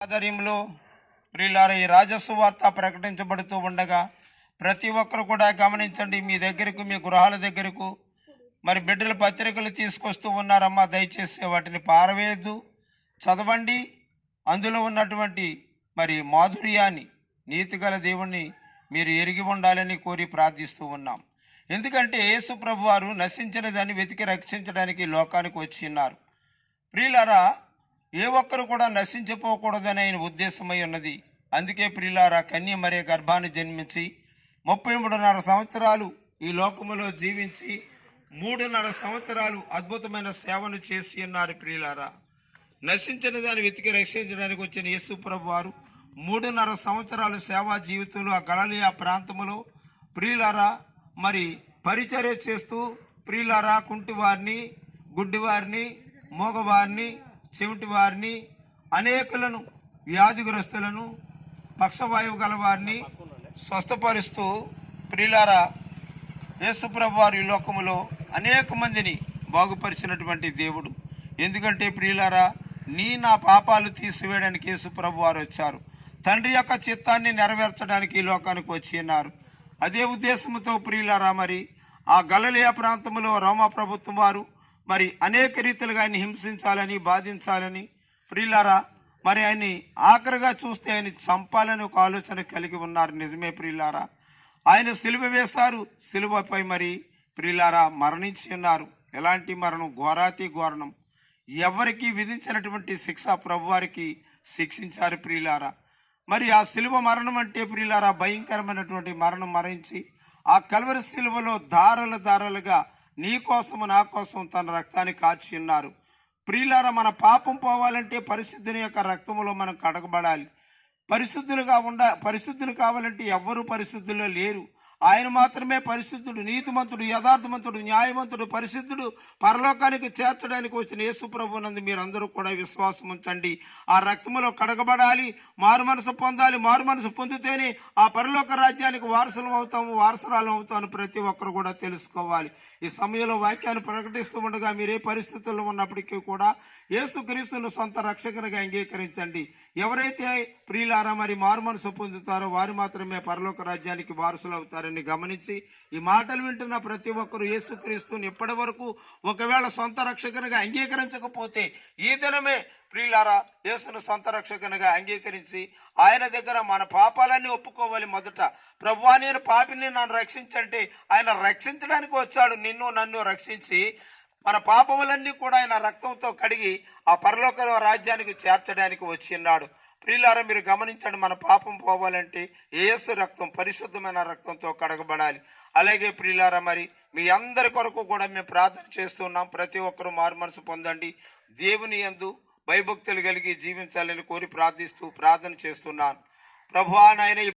ఆధ్వర్యంలో ప్రియులారా ఈ రాజస్సు వార్త ప్రకటించబడుతూ ఉండగా ప్రతి ఒక్కరు కూడా గమనించండి. మీ దగ్గరకు, మీ గృహాల దగ్గరకు మరి బిడ్డల పత్రికలు తీసుకొస్తూ ఉన్నారమ్మా. దయచేసి వాటిని పారవేయద్దు, చదవండి. అందులో ఉన్నటువంటి మరి మాధుర్యాన్ని, నీతిగల దేవుణ్ణి మీరు ఎరిగి ఉండాలని కోరి ప్రార్థిస్తూ ఉన్నాం. ఎందుకంటే యేసు ప్రభు వారు నశించిన దాన్ని వెతికి రక్షించడానికి లోకానికి వచ్చి ఉన్నారు. ప్రియులారా, ఏ ఒక్కరు కూడా నశించిపోకూడదని ఆయన ఉద్దేశమై ఉన్నది. అందుకే ప్రియులారా, కన్య మరియ గర్భాన్ని జన్మించి 33.5 సంవత్సరాలు ఈ లోకములో జీవించి 3.5 సంవత్సరాలు అద్భుతమైన సేవను చేసి ఉన్నారు. ప్రియులారా, నశించిన దాన్ని వెతికి రక్షించడానికి వచ్చిన యేసు ప్రభు వారు 3.5 సంవత్సరాలు సేవా జీవితంలో ఆ గలిలయ ప్రాంతంలో ప్రియులారా మరి పరిచర్య చేస్తూ ప్రియులారా కుంటివారిని, గుడ్డివారిని, మోగవారిని, చెవిటి వారిని, అనేకులను, వ్యాధిగ్రస్తులను, పక్షవాయువు గల వారిని స్వస్థపరుస్తూ ప్రియులారా యేసుప్రభు వారి లోకములో అనేక మందిని బాగుపరిచినటువంటి దేవుడు. ఎందుకంటే ప్రియులారా, నా పాపాలు తీసివేయడానికి యేసుప్రభు వారు వచ్చారు. తండ్రి యొక్క చిత్తాన్ని నెరవేర్చడానికి ఈ లోకానికి వచ్చి ఉన్నారు. అదే ఉద్దేశంతో ప్రియులారా మరి ఆ గలిలయ ప్రాంతంలో రోమా ప్రభుత్వం వారు మరి అనేక రీతిలుగా ఆయన్ని హింసించాలని, బాధించాలని ప్రియులారా మరి ఆయన్ని ఆఖరిగా చూస్తే ఆయన చంపాలని ఒక ఆలోచన కలిగి ఉన్నారు. నిజమే ప్రియులారా, ఆయన సిలువ వేశారు. సిలువపై మరి ప్రియులారా మరణించి ఉన్నారు. ఎలాంటి మరణం? ఘోరాతి ఘోరణం. ఎవరికి విధించినటువంటి శిక్ష ప్రభువారికి శిక్షించారు. ప్రియులారా, మరి ఆ సిలువ మరణం అంటే ప్రియులారా భయంకరమైనటువంటి మరణం మరణించి ఆ కల్వరి సిలువలో ధారలుగా నీ కోసము, నా కోసం తన రక్తాన్ని కాచి ఉన్నారు. ప్రియులారా, మన పాపం పోవాలంటే పరిశుద్ధుని యొక్క రక్తములో మనం కడగబడాలి. పరిశుద్ధులు కావాలంటే ఎవ్వరూ పరిశుద్ధుల్లో లేరు. ఆయన మాత్రమే పరిశుద్ధుడు, నీతిమంతుడు, యథార్థమంతుడు, న్యాయవంతుడు, పరిశుద్ధుడు. పరలోకానికి చేర్చడానికి వచ్చిన యేసు ప్రభువునందు మీరందరూ కూడా విశ్వాసం ఉంచండి. ఆ రక్తములో కడగబడాలి, మారు మనసు పొందాలి. మారు మనసు పొందితేనే ఆ పరలోక రాజ్యానికి వారసురాలు అవుతాము ప్రతి ఒక్కరు కూడా తెలుసుకోవాలి. ఈ సమయంలో వాక్యాన్ని ప్రకటిస్తూ ఉండగా మీరు ఏ పరిస్థితుల్లో ఉన్నప్పటికీ కూడా యేసుక్రీస్తును సొంత రక్షకునిగా అంగీకరించండి. ఎవరైతే ప్రియులారా మరి మారు మనసు పొందుతారో వారు మాత్రమే పరలోక రాజ్యానికి వారసులు అవుతారని గమనించి ఈ మాటలు వింటున్న ప్రతి ఒక్కరు యేసుక్రీస్తుని ఇప్పటి వరకు ఒకవేళ సొంత రక్షకునిగా అంగీకరించకపోతే ఈ దినమే ప్రియులారా యేసును సొంత రక్షకునిగా అంగీకరించి ఆయన దగ్గర మన పాపాలన్నీ ఒప్పుకోవాలి. మొదట ప్రభువా నేను పాపిని, నన్ను రక్షించంటే ఆయన రక్షించడానికి వచ్చాడు. నిన్ను నన్ను రక్షించి మన పాపములన్నీ కూడా ఆయన రక్తంతో కడిగి ఆ పరలోక రాజ్యానికి చేర్చడానికి వచ్చి ఉన్నాడు. ప్రియులారా, మీరు గమనించండి, మన పాపం పోవాలంటే యేసు రక్తం పరిశుద్ధమైన రక్తంతో కడగబడాలి. అలాగే ప్రియులారా మరి మీ అందరి కొరకు కూడా మేము ప్రార్థన చేస్తున్నాం. ప్రతి ఒక్కరూ మారు మనసు పొందండి, దేవుని యందు భయభక్తులు కలిగి జీవించాలని కోరి ప్రార్థన చేస్తున్నాను. ప్రభువా నాయన